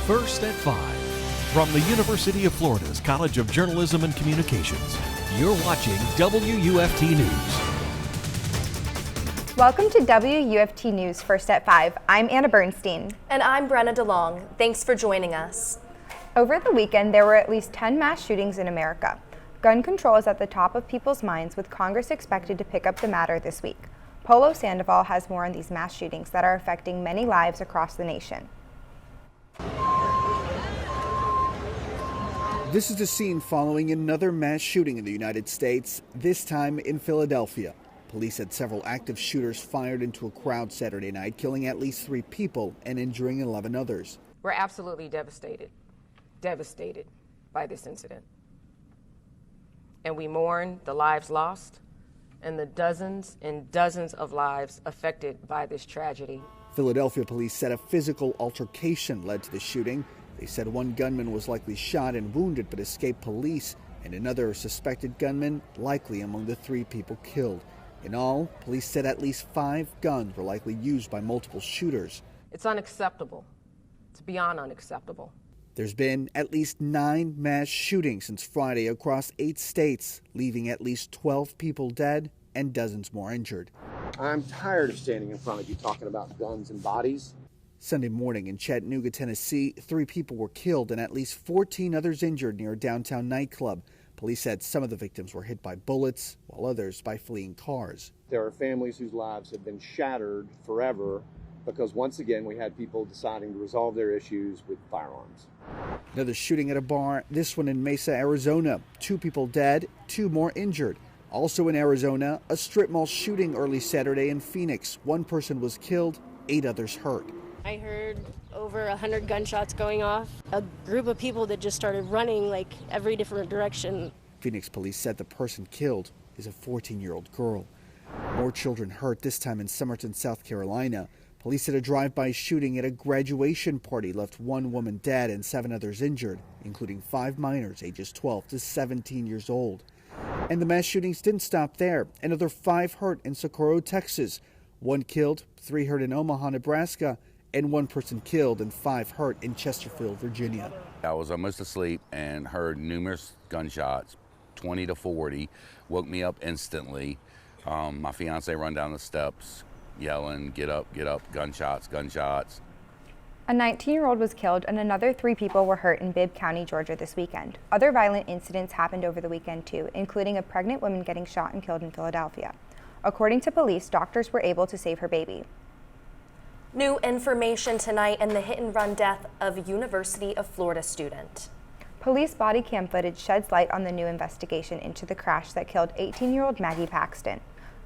First at 5. From the University of Florida's College of Journalism and Communications, you're watching WUFT News. Welcome to WUFT News First at 5. I'm Anna Bernstein. And I'm Brenna DeLong. Thanks for joining us. Over the weekend, there were at least 10 mass shootings in America. Gun control is at the top of people's minds, with Congress expected to pick up the matter this week. Polo Sandoval has more on these mass shootings that are affecting many lives across the nation. This is the scene following another mass shooting in the United States, this time in Philadelphia. Police said several active shooters fired into a crowd Saturday night, killing at least 3 people and injuring 11 others. We're absolutely devastated by this incident. And we mourn the lives lost and the dozens and dozens of lives affected by this tragedy. Philadelphia police said a physical altercation led to the shooting. They said one gunman was likely shot and wounded but escaped police, and another suspected gunman likely among the 3 people killed. In all, police said at least 5 guns were likely used by multiple shooters. It's unacceptable. It's beyond unacceptable. There's been at least 9 mass shootings since Friday across 8 states, leaving at least 12 people dead and dozens more injured. I'm tired of standing in front of you talking about guns and bodies. Sunday morning in Chattanooga, Tennessee, 3 people were killed and at least 14 others injured near a downtown nightclub. Police said some of the victims were hit by bullets, while others by fleeing cars. There are families whose lives have been shattered forever because once again we had people deciding to resolve their issues with firearms. Another shooting at a bar, this one in Mesa, Arizona. 2 people dead, 2 more injured. Also in Arizona, a strip mall shooting early Saturday in Phoenix. 1 person was killed, 8 others hurt. I heard over 100 gunshots going off. A group of people that just started running like every different direction. Phoenix police said the person killed is a 14-year-old girl. More children hurt, this time in Summerton, South Carolina. Police said a drive-by shooting at a graduation party left 1 woman dead and 7 others injured, including 5 minors ages 12 to 17 years old. And the mass shootings didn't stop there. Another 5 hurt in Socorro, Texas. 1 killed, 3 hurt in Omaha, Nebraska, and 1 person killed and 5 hurt in Chesterfield, Virginia. I was almost asleep and heard numerous gunshots, 20 to 40, woke me up instantly. My fiance run down the steps yelling, get up, gunshots, gunshots. A 19-year-old was killed and another 3 people were hurt in Bibb County, Georgia this weekend. Other violent incidents happened over the weekend too, including a pregnant woman getting shot and killed in Philadelphia. According to police, doctors were able to save her baby. New information tonight in the hit-and-run death of a University of Florida student. Police body cam footage sheds light on the new investigation into the crash that killed 18-year-old Megh Paxton.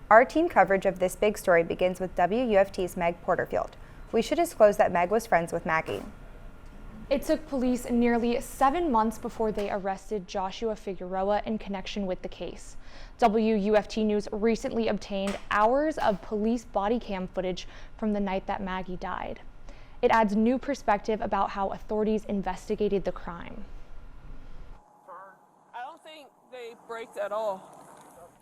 Our team coverage of this big story begins with WUFT's Megh Porterfield. We should disclose that Megh was friends with Maggie. It took police nearly 7 months before they arrested Joshua Figueroa in connection with the case. WUFT News recently obtained hours of police body cam footage from the night that Maggie died. It adds new perspective about how authorities investigated the crime. I don't think they braked at all.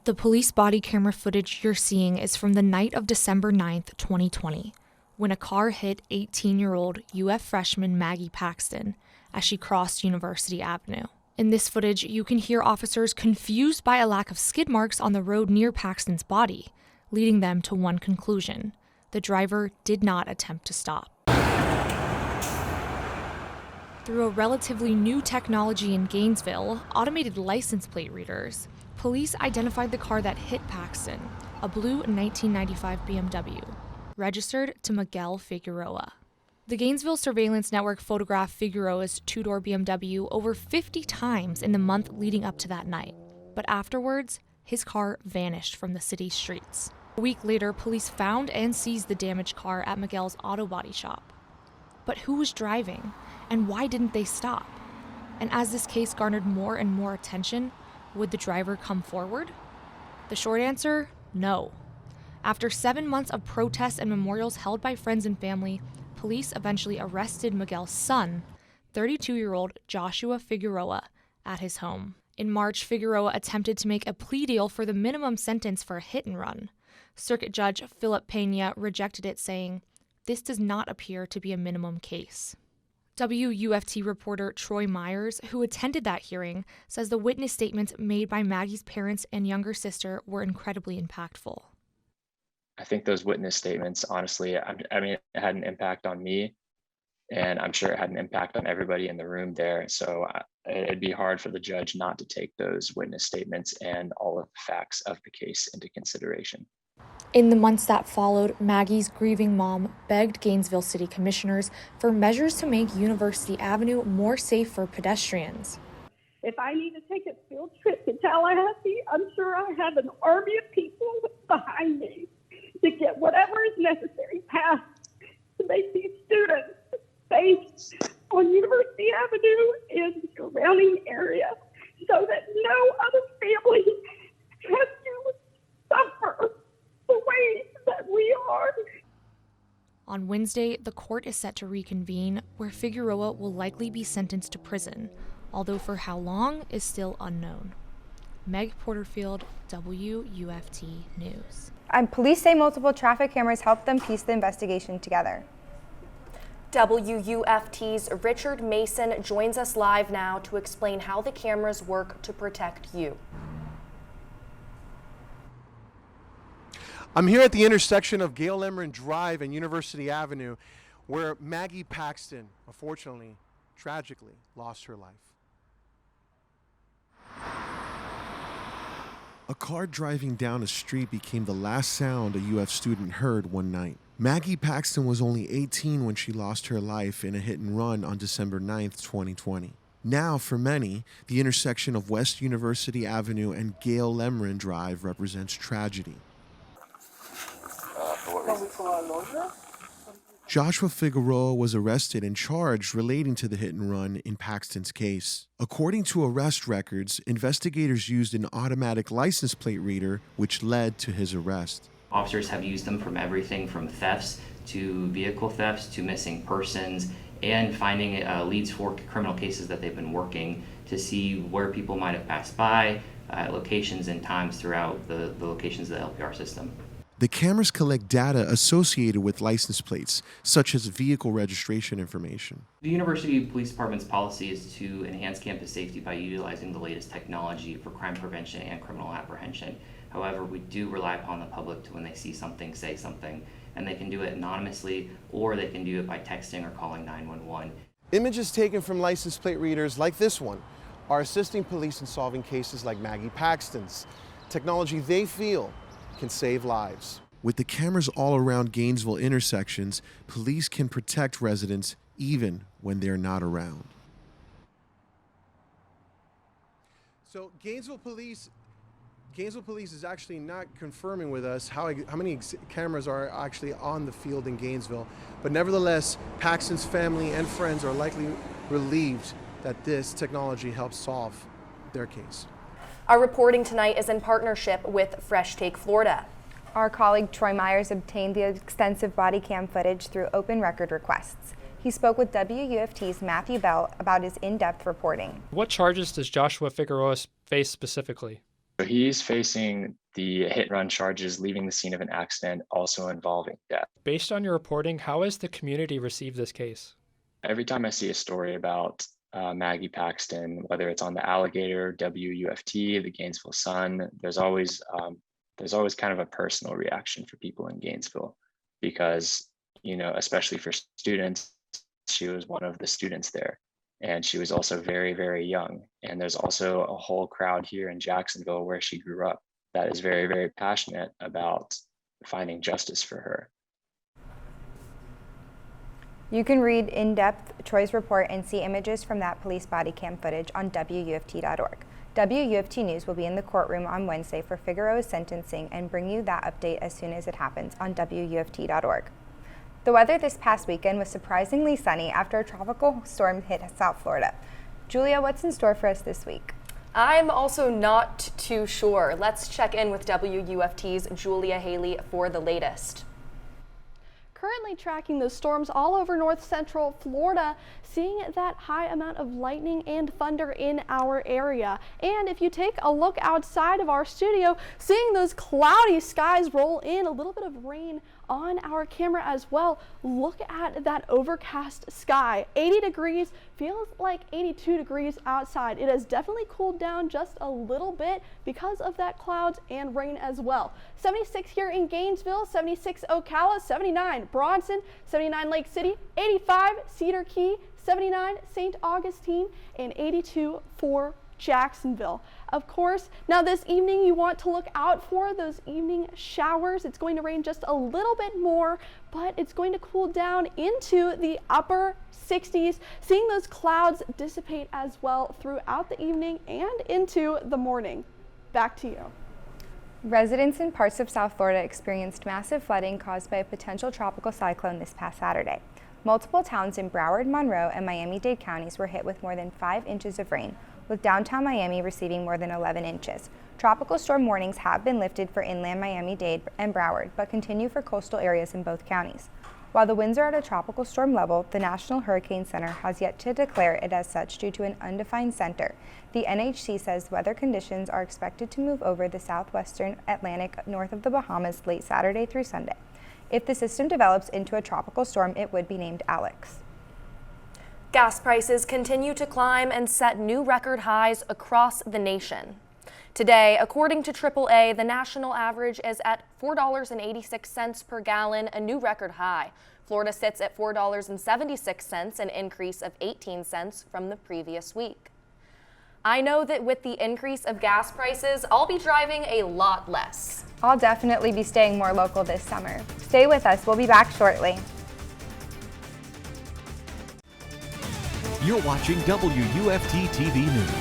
The police body camera footage you're seeing is from the night of December 9th, 2020, when a car hit 18-year-old UF freshman Megh Paxton as she crossed University Avenue. In this footage, you can hear officers confused by a lack of skid marks on the road near Paxton's body, leading them to one conclusion: the driver did not attempt to stop. Through a relatively new technology in Gainesville, automated license plate readers, police identified the car that hit Paxton, a blue 1995 BMW, registered to Miguel Figueroa. The Gainesville surveillance network photographed Figueroa's 2-door BMW over 50 times in the month leading up to that night. But afterwards, his car vanished from the city's streets. A week later, police found and seized the damaged car at Miguel's auto body shop. But who was driving, and why didn't they stop? And as this case garnered more and more attention, would the driver come forward? The short answer, no. After 7 months of protests and memorials held by friends and family, police eventually arrested Miguel's son, 32-year-old Joshua Figueroa, at his home. In March, Figueroa attempted to make a plea deal for the minimum sentence for a hit-and-run. Circuit Judge Philip Pena rejected it, saying, "This does not appear to be a minimum case." WUFT reporter Troy Myers, who attended that hearing, says the witness statements made by Maggie's parents and younger sister were incredibly impactful. I think those witness statements, honestly, I mean, it had an impact on me, and I'm sure it had an impact on everybody in the room there. So it'd be hard for the judge not to take those witness statements and all of the facts of the case into consideration. In the months that followed, Maggie's grieving mom begged Gainesville City Commissioners for measures to make University Avenue more safe for pedestrians. If I need to take a field trip to Tallahassee, I'm sure I have an army of people behind me to get whatever is necessary passed to make these students safe on University Avenue and the surrounding area so that no other family has to suffer the way that we are. On Wednesday, the court is set to reconvene, where Figueroa will likely be sentenced to prison, although for how long is still unknown. Megh Porterfield, WUFT News. And police say multiple traffic cameras helped them piece the investigation together. WUFT's Richard Mason joins us live now to explain how the cameras work to protect you. I'm here at the intersection of Gail Lemron Drive and University Avenue, where Maggie Paxton, unfortunately, tragically, lost her life. A car driving down a street became the last sound a UF student heard one night. Maggie Paxton was only 18 when she lost her life in a hit and run on December 9th, 2020. Now, for many, the intersection of West University Avenue and Gail Lemron Drive represents tragedy. Joshua Figueroa was arrested and charged relating to the hit and run in Paxton's case. According to arrest records, investigators used an automatic license plate reader, which led to his arrest. Officers have used them from everything from thefts to vehicle thefts to missing persons and finding leads for criminal cases that they've been working to see where people might have passed by, locations and times throughout the locations of the LPR system. The cameras collect data associated with license plates, such as vehicle registration information. The University Police Department's policy is to enhance campus safety by utilizing the latest technology for crime prevention and criminal apprehension. However, we do rely upon the public to, when they see something, say something, and they can do it anonymously, or they can do it by texting or calling 911. Images taken from license plate readers like this one are assisting police in solving cases like Maggie Paxton's. Technology they feel can save lives. With the cameras all around Gainesville intersections, police can protect residents even when they're not around. So Gainesville Police is actually not confirming with us how many cameras are actually on the field in Gainesville, but nevertheless, Paxton's family and friends are likely relieved that this technology helps solve their case. Our reporting tonight is in partnership with Fresh Take Florida. Our colleague Troy Myers obtained the extensive body cam footage through open record requests. He spoke with WUFT's Matthew Bell about his in-depth reporting. What charges does Joshua Figueroa face specifically? So he's facing the hit-and-run charges, leaving the scene of an accident, also involving death. Based on your reporting, how has the community received this case? Every time I see a story about Maggie Paxton, whether it's on the Alligator, WUFT, the Gainesville Sun, there's always kind of a personal reaction for people in Gainesville because, you know, especially for students, she was one of the students there. And she was also very, very young. And there's also a whole crowd here in Jacksonville where she grew up that is very, very passionate about finding justice for her. You can read in-depth Troy's report and see images from that police body cam footage on WUFT.org. WUFT News will be in the courtroom on Wednesday for Figueroa's sentencing and bring you that update as soon as it happens on WUFT.org. The weather this past weekend was surprisingly sunny after a tropical storm hit South Florida. Julia, what's in store for us this week? I'm also not too sure. Let's check in with WUFT's Julia Haley for the latest. Currently tracking those storms all over north central Florida, seeing that high amount of lightning and thunder in our area. And if you take a look outside of our studio, seeing those cloudy skies roll in, a little bit of rain on our camera as well, look at that overcast sky. 80 degrees feels like 82 degrees outside. It has definitely cooled down just a little bit because of that clouds and rain as well. 76 here in Gainesville, 76 Ocala, 79 Bronson, 79 Lake City, 85 Cedar Key, 79 St. Augustine, and 82 for Jacksonville. Of course, now this evening you want to look out for those evening showers. It's going to rain just a little bit more, but it's going to cool down into the upper 60s, seeing those clouds dissipate as well throughout the evening and into the morning. Back to you. Residents in parts of South Florida experienced massive flooding caused by a potential tropical cyclone this past Saturday. Multiple towns in Broward, Monroe, and Miami-Dade counties were hit with more than 5 inches of rain, with downtown Miami receiving more than 11 inches. Tropical storm warnings have been lifted for inland Miami-Dade and Broward, but continue for coastal areas in both counties. While the winds are at a tropical storm level, the National Hurricane Center has yet to declare it as such due to an undefined center. The NHC says weather conditions are expected to move over the southwestern Atlantic north of the Bahamas late Saturday through Sunday. If the system develops into a tropical storm, it would be named Alex. Gas prices continue to climb and set new record highs across the nation. Today, according to AAA, the national average is at $4.86 per gallon, a new record high. Florida sits at $4.76, an increase of 18 cents from the previous week. I know that with the increase of gas prices, I'll be driving a lot less. I'll definitely be staying more local this summer. Stay with us, we'll be back shortly. You're watching WUFT-TV News.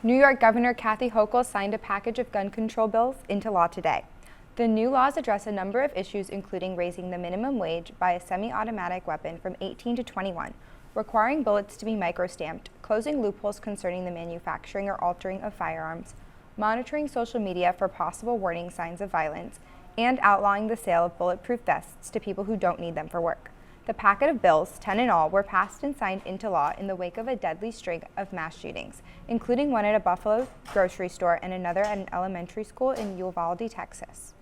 New York Governor Kathy Hochul signed a package of gun control bills into law today. The new laws address a number of issues, including raising the minimum wage by a semi-automatic weapon from 18 to 21, requiring bullets to be micro-stamped, closing loopholes concerning the manufacturing or altering of firearms, monitoring social media for possible warning signs of violence, and outlawing the sale of bulletproof vests to people who don't need them for work. The packet of bills, 10 in all, were passed and signed into law in the wake of a deadly string of mass shootings, including one at a Buffalo grocery store and another at an elementary school in Uvalde, Texas.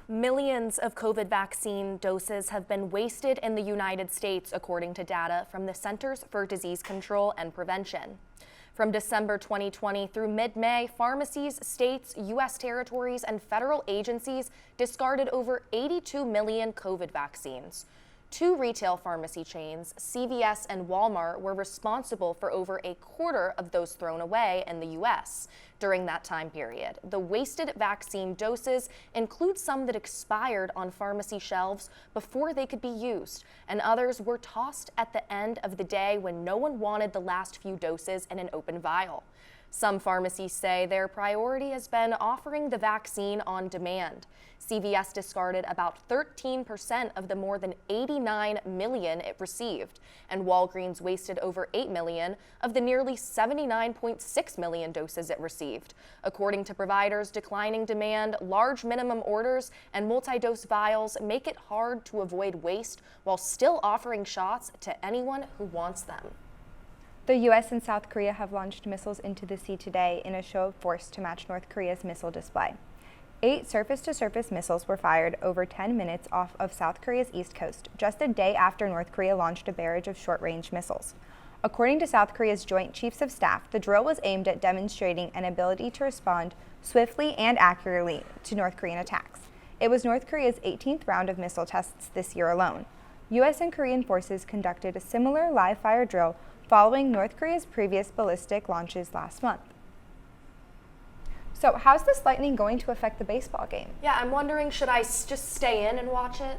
Millions of COVID vaccine doses have been wasted in the United States, according to data from the Centers for Disease Control and Prevention. From December 2020 through mid-May, pharmacies, states, U.S. territories, and federal agencies discarded over 82 million COVID vaccines. 2 retail pharmacy chains, CVS and Walmart, were responsible for over a quarter of those thrown away in the U.S. during that time period. The wasted vaccine doses include some that expired on pharmacy shelves before they could be used, and others were tossed at the end of the day when no one wanted the last few doses in an open vial. Some pharmacies say their priority has been offering the vaccine on demand. CVS discarded about 13% of the more than 89 million it received, and Walgreens wasted over 8 million of the nearly 79.6 million doses it received. According to providers, declining demand, large minimum orders, and multi-dose vials make it hard to avoid waste while still offering shots to anyone who wants them. The U.S. and South Korea have launched missiles into the sea today in a show of force to match North Korea's missile display. 8 surface-to-surface missiles were fired over 10 minutes off of South Korea's east coast, just a day after North Korea launched a barrage of short-range missiles. According to South Korea's Joint Chiefs of Staff, the drill was aimed at demonstrating an ability to respond swiftly and accurately to North Korean attacks. It was North Korea's 18th round of missile tests this year alone. U.S. and Korean forces conducted a similar live-fire drill following North Korea's previous ballistic launches last month. So how's this lightning going to affect the baseball game? Yeah, I'm wondering, should I just stay in and watch it?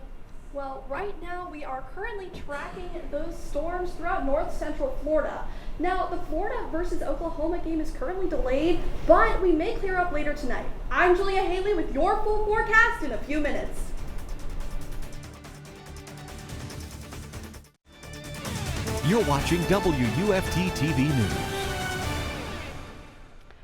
Well, right now we are currently tracking those storms throughout north central Florida. Now, the Florida versus Oklahoma game is currently delayed, but we may clear up later tonight. I'm Julia Haley with your full forecast in a few minutes. You're watching WUFT-TV News.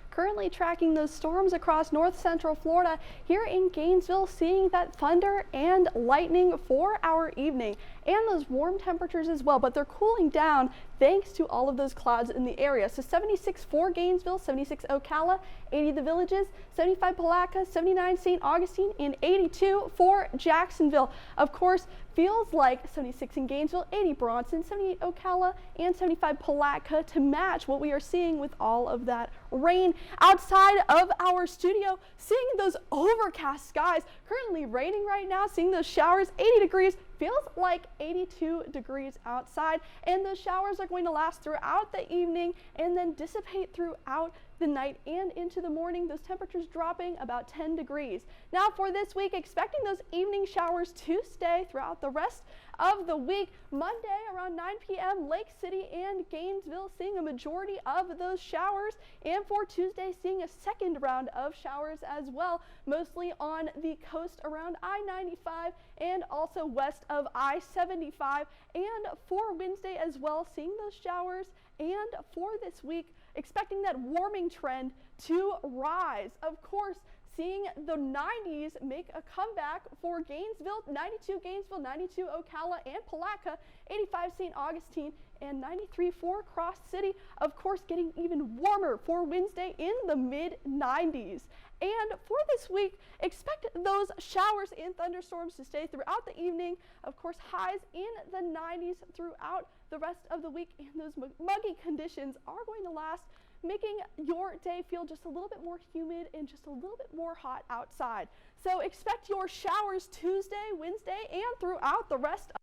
Currently currently tracking those storms across north central Florida. Here in Gainesville, seeing that thunder and lightning for our evening, and those warm temperatures as well, but they're cooling down thanks to all of those clouds in the area. So 76 for Gainesville, 76 Ocala, 80 the Villages, 75 Palatka, 79 St. Augustine, and 82 for Jacksonville. Of course, feels like 76 in Gainesville, 80 Bronson, 78 Ocala, and 75 Palatka to match what we are seeing with all of that rain. Outside of our studio, seeing those overcast skies, currently raining right now, seeing those showers, 80 degrees, feels like 82 degrees outside, and those showers are going to last throughout the evening and then dissipate throughout the night and into the morning, those temperatures dropping about 10 degrees. Now for this week, expecting those evening showers to stay throughout the rest of the week. Monday around 9 p.m. Lake City and Gainesville seeing a majority of those showers, and for Tuesday seeing a second round of showers as well, mostly on the coast around I-95 and also west of I-75, and for Wednesday as well seeing those showers, and for this week expecting that warming trend to rise. Of course, seeing the 90s make a comeback for Gainesville, 92 Gainesville, 92 Ocala and Palatka, 85 St. Augustine, and 93 for Cross City. Of course, getting even warmer for Wednesday in the mid-90s. And for this week, expect those showers and thunderstorms to stay throughout the evening. Of course, highs in the 90s throughout the rest of the week, and those muggy conditions are going to last, making your day feel just a little bit more humid and just a little bit more hot outside. So expect your showers Tuesday, Wednesday, and throughout the rest of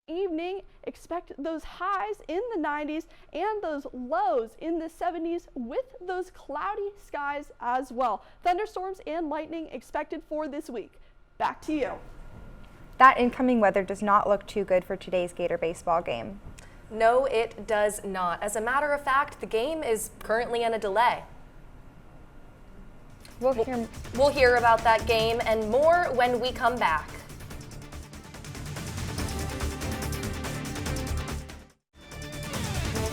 the evening. Expect those highs in the 90s and those lows in the 70s with those cloudy skies as well. Thunderstorms and lightning expected for this week. Back to you. That incoming weather does not look too good for today's Gator Baseball game. No, it does not. As a matter of fact, the game is currently in a delay. We'll hear about that game and more when we come back.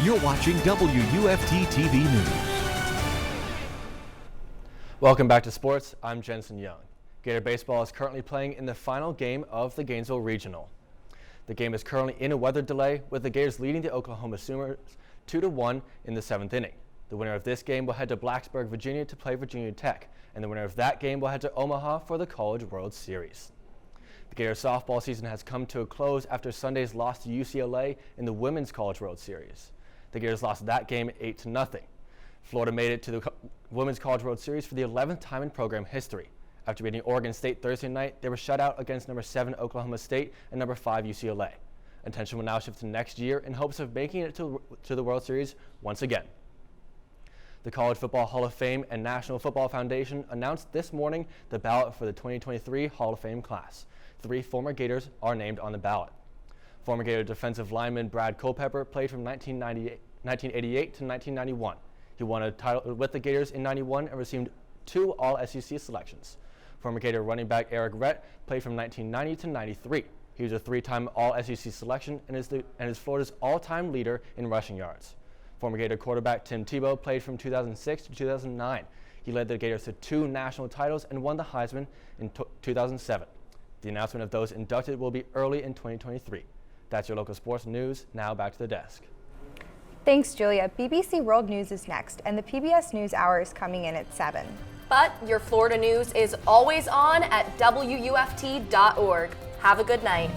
You're watching WUFT TV News. Welcome back to sports. I'm Jensen Young. Gator Baseball is currently playing in the final game of the Gainesville Regional. The game is currently in a weather delay, with the Gators leading the Oklahoma Sooners 2-1 in the 7th inning. The winner of this game will head to Blacksburg, Virginia to play Virginia Tech, and the winner of that game will head to Omaha for the College World Series. The Gator softball season has come to a close after Sunday's loss to UCLA in the Women's College World Series. The Gators lost that game 8-0. Florida made it to the Women's College World Series for the 11th time in program history. After beating Oregon State Thursday night, they were shut out against number 7 Oklahoma State and number 5 UCLA. Attention will now shift to next year in hopes of making it to the World Series once again. The College Football Hall of Fame and National Football Foundation announced this morning the ballot for the 2023 Hall of Fame class. 3 former Gators are named on the ballot. Former Gator defensive lineman Brad Culpepper played from 1988 to 1991. He won a title with the Gators in 91 and received 2 All-SEC selections. Former Gator running back Eric Rett played from 1990 to 93. He was a 3-time All-SEC selection and is Florida's all-time leader in rushing yards. Former Gator quarterback Tim Tebow played from 2006 to 2009. He led the Gators to 2 national titles and won the Heisman in 2007. The announcement of those inducted will be early in 2023. That's your local sports news. Now back to the desk. Thanks, Julia. BBC World News is next, and the PBS News Hour is coming in at 7. But your Florida news is always on at WUFT.org. Have a good night.